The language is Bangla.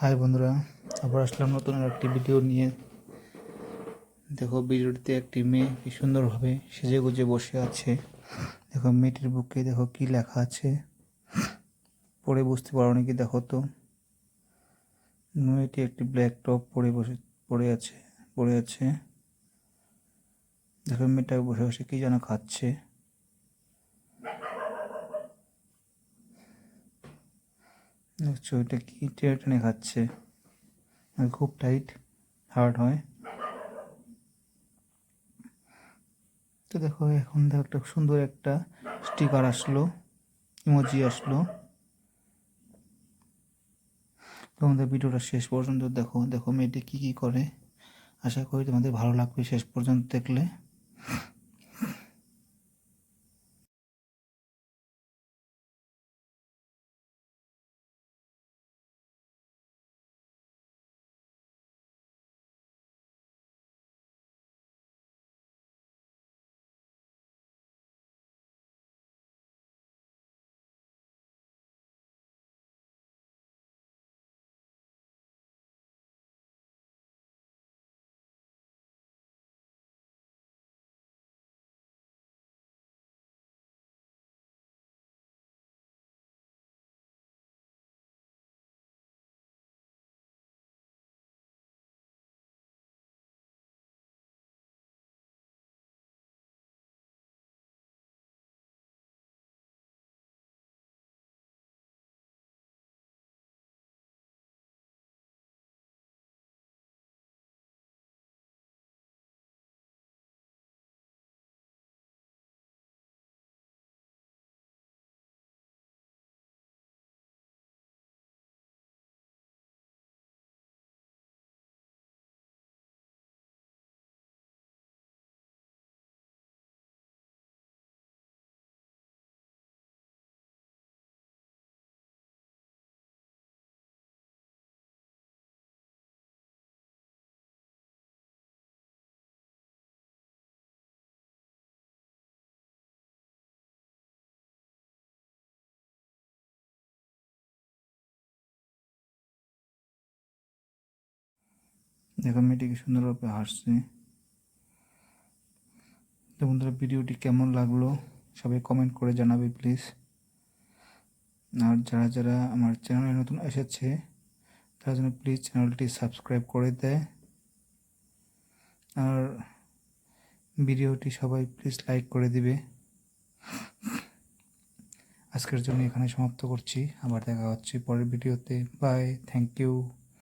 হাই বন্ধুরা, আবার আসলাম নতুন একটি ভিডিও নিয়ে। দেখো, ভিডিওটিতে একটি মেয়ে কি সুন্দরভাবে সেজে গুজে বসে আছে। দেখো মেয়েটির বুকে দেখো কি লেখা আছে, পড়ে বুঝতে পারো নাকি? দেখো তো, মেয়েটি একটি ব্ল্যাক টপ পরে আছে। দেখো মেয়েটা বসে বসে কি যেন খাচ্ছে। দেখছো এটা কি টেনে টেনে খাচ্ছে, আর খুব টাইট হার্ড হয়। তো দেখো এখন দেখো একটা সুন্দর একটা স্টিকার আসলো, ইমোজি আসলো। তোমাদের ভিডিওটা শেষ পর্যন্ত দেখো, দেখো মেয়েটি কী কী করে। আশা করি তোমাদের ভালো লাগবে শেষ পর্যন্ত দেখলে। দেখো মেয়েটি কি সুন্দরভাবে হাসছে। তো বন্ধুরা, ভিডিওটি কেমন লাগলো সবাই কমেন্ট করে জানাবে প্লিজ। আর যারা যারা আমার চ্যানেলে নতুন এসেছে তারা যেন প্লিজ চ্যানেলটি সাবস্ক্রাইব করে দেয়। আর ভিডিওটি সবাই প্লিজ লাইক করে দিবে। আজকের জন্য এখানে সমাপ্ত করছি, আবার দেখা হচ্ছে পরের ভিডিওতে। Bye, thank you.